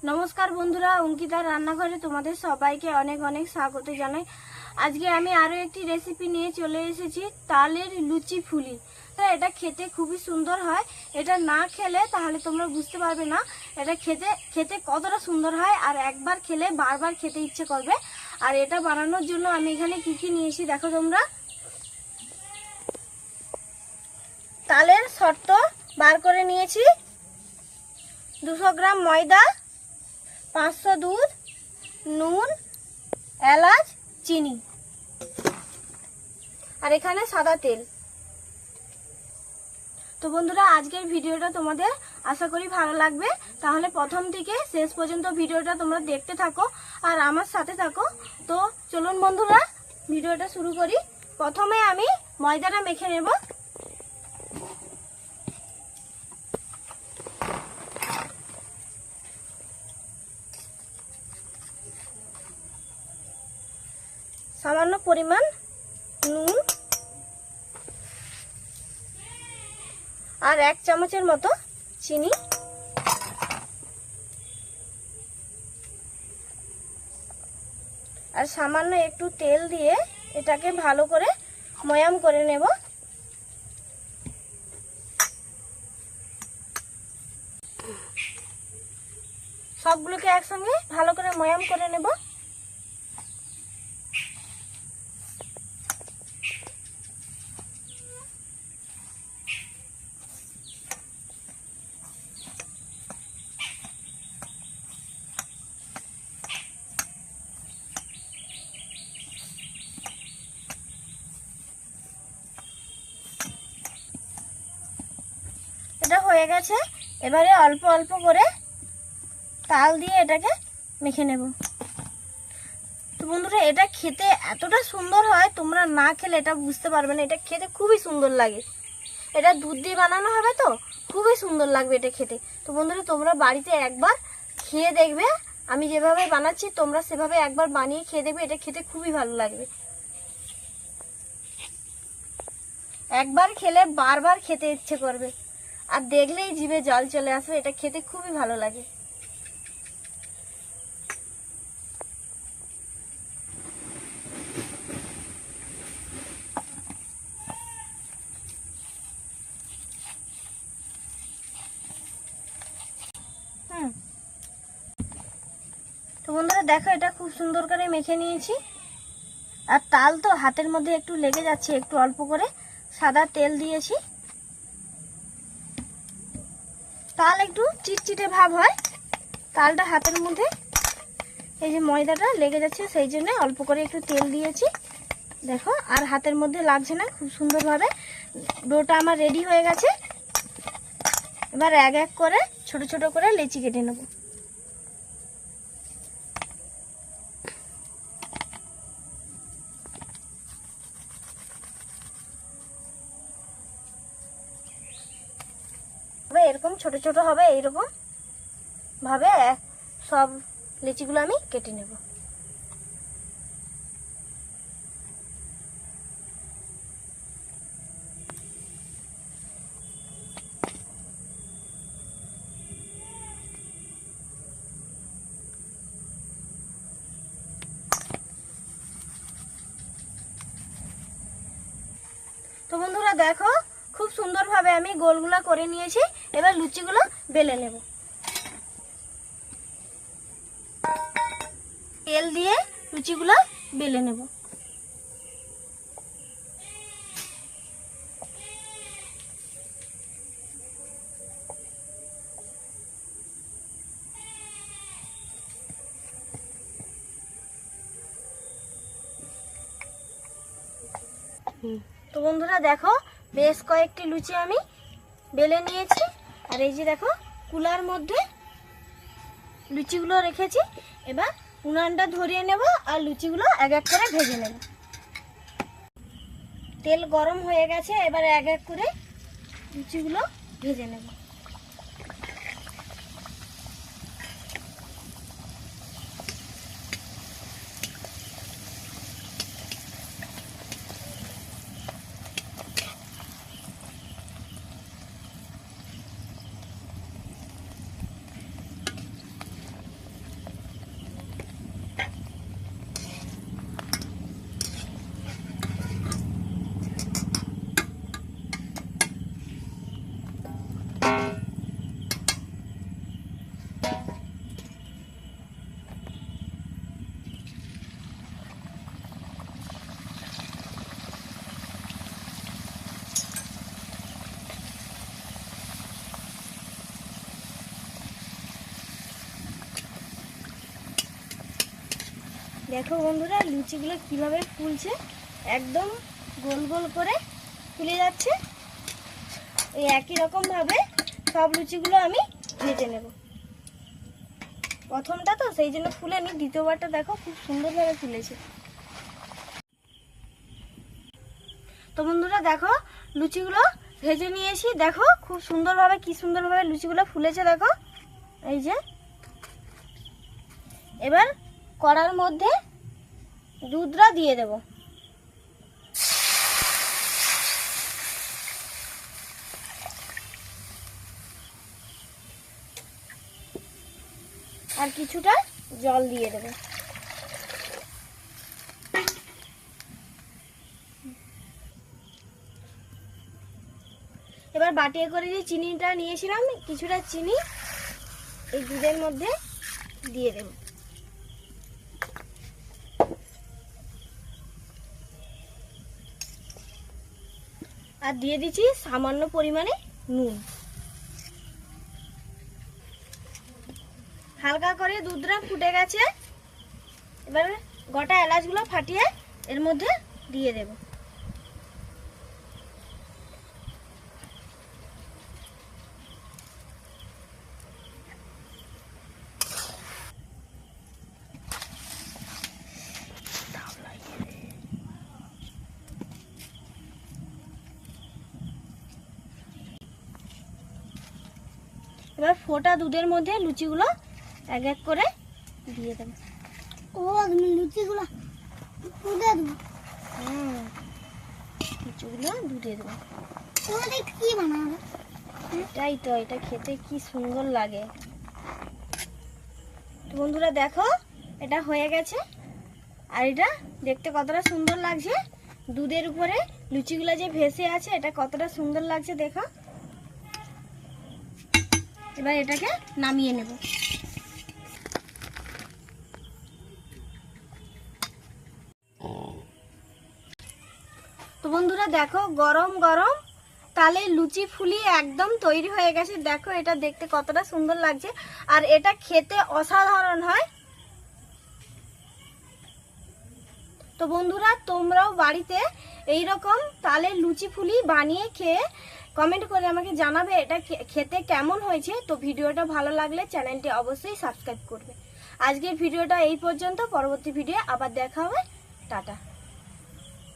নমস্কার বন্ধুরা, অঙ্কিতার রান্নাঘরে তোমাদের সবাইকে অনেক অনেক স্বাগত জানাই। আজকে আমি আরো একটি রেসিপি নিয়ে চলে এসেছি, তালের লুচি ফুলি। তো এটা খেতে খুবই সুন্দর হয়। এটা না খেলে তাহলে তোমরা বুঝতে পারবে না এটা খেতে খেতে কতটা সুন্দর হয়, আর একবার খেলে বারবার খেতে ইচ্ছে করবে। আর এটা বানানোর জন্য আমি এখানে কি কি নিয়েছি দেখো তোমরা। তালের শর্ত বার করে নিয়েছি, 200 গ্রাম ময়দা, 500 দুধ, নুন, এলাচ, চিনি, আর এখানে সাদা তেল। তো বন্ধুরা, আজকের ভিডিওটা তোমাদের আশা করি ভালো লাগবে। তাহলে প্রথম থেকে শেষ পর্যন্ত ভিডিওটা তোমরা দেখতে থাকো আর আমার সাথে থাকো। তো চলুন বন্ধুরা, ভিডিওটা শুরু করি। প্রথমে আমি ময়দাটা মেখে নেব। সামান্য পরিমাণ নুন আর 1 চামচের মতো চিনি, আর সামান্য একটু তেল দিয়ে এটাকে ভালো করে ময়াম করে নেব। সবগুলোকে একসঙ্গে ভালো করে ময়াম করে নেব। এটা হয়ে গেছে। এবারে অল্প অল্প করে তাল দিয়ে এটাকে মেখে নেব। তো বন্ধুরা, এটা খেতে এতটা সুন্দর হয়, তোমরা না খেলে এটা বুঝতে পারবে না। এটা খেতে খুবই সুন্দর লাগে। এটা দুধ দিয়ে বানানো হবে, তো খুবই সুন্দর লাগবে এটা খেতে। তো বন্ধুরা, তোমরা বাড়িতে একবার খেয়ে দেখবে। আমি যেভাবে বানাচ্ছি তোমরা সেভাবে একবার বানিয়ে খেয়ে দেখবে। এটা খেতে খুবই ভালো লাগবে। একবার খেলে বারবার খেতে ইচ্ছে করবে, আর দেখলেই জিভে জল চলে আসবে। এটা খেতে খুবই ভালো লাগে। তো বন্ধুরা দেখো, এটা খুব সুন্দর করে মেখে নিয়েছি। আর তাল তো হাতের মধ্যে একটু লেগে যাচ্ছে, একটু অল্প করে সাদা তেল দিয়েছি। তাল একটু চিটচিটে ভাব হয়, তালটা হাতের মধ্যে এই যে ময়দাটা লেগে যাচ্ছে, সেই জন্য অল্প করে একটু তেল দিয়েছি। দেখো, আর হাতের মধ্যে লাগছে না, খুব সুন্দরভাবে ডোটা আমার রেডি হয়ে গেছে। এবার এক এক করে ছোট ছোট করে লেচি কেটে নেব। এরকম ছোট ছোট হবে, এইরকম ভাবে সব লিচিগুলো আমি কেটে নেব। তো বন্ধুরা দেখো, খুব সুন্দরভাবে আমি গোলগুলা করে নিয়েছি। এবার লুচিগুলো বেলে নেব। তেল দিয়ে লুচিগুলো বেলে নেব। তো বন্ধুরা দেখো, বেশ কয়েকটি লুচি আমি বেলে নিয়েছি। আর এই যে দেখো, কুলার মধ্যে লুচিগুলো রেখেছি। এবার উনানটা ধরিয়ে নেব আর লুচিগুলো এক এক করে ভেজে নেব। তেল গরম হয়ে গেছে, এবার এক এক করে লুচিগুলো ভেজে নেব। দেখো বন্ধুরা লুচিগুলো কিভাবে ফুলছে, একদম গোল গোল করে ফুলে যাচ্ছে। এই একই রকম ভাবে সব লুচিগুলো আমি ভেজে নেব। প্রথমটা তো সেই জন্য ফুলেনি, দ্বিতীয়বারটা দেখো খুব সুন্দরভাবে ফুলেছে। তো বন্ধুরা দেখো লুচিগুলো ভেজে নিয়েছি, দেখো খুব সুন্দরভাবে কি সুন্দরভাবে লুচিগুলো ফুলেছে দেখো। এই যে এবার কড়ার মধ্যে দুধটা দিয়ে দেব। আর কিছুটা জল দিয়ে দেব। এবার বাটিয়ে করে যে চিনিটা নিয়েছিলাম, কিছুটা চিনি এই দুধের মধ্যে দিয়ে দেব। আর দিয়ে দিচ্ছি সামান্য পরিমাণে নুন। হালকা করে দুধটা ফুটে গেছে, এবার গোটা এলাচগুলো ফাটিয়ে এর মধ্যে দিয়ে দেব। এবার ফোটা দুধের মধ্যে লুচিগুলো এক এক করে দিয়ে দেব। ও তুমি লুচিগুলো দুধে দেবো? লুচিগুলো দুধে দেবো। তোমাদের কি বানাবে? এটাই তো, এটা খেতে কি সুন্দর লাগে। তো বন্ধুরা দেখো এটা হয়ে গেছে, আর এটা দেখতে কতটা সুন্দর লাগছে। দুধের উপরে লুচিগুলো যে ভেসে আছে, এটা কতটা সুন্দর লাগছে দেখো। এবার এটাকে নামিয়ে নেব। তো বন্ধুরা দেখো গরম গরম তালে লুচি ফুলিয়ে একদম তৈরি হয়ে গেছে। দেখো এটা দেখতে কতটা সুন্দর লাগছে, আর এটা খেতে অসাধারণ হয়। তো বন্ধুরা তোমরাও বাড়িতে এই রকম তালে লুচি ফুলি বানিয়ে খেয়ে কমেন্ট করে আমাকে জানাবে এটা খেতে কেমন হয়েছে। তো ভিডিওটা ভালো লাগলে চ্যানেলটি অবশ্যই সাবস্ক্রাইব করবে। আজকের ভিডিওটা এই পর্যন্ত, পরবর্তী ভিডিও আবার দেখা হবে। টাটা।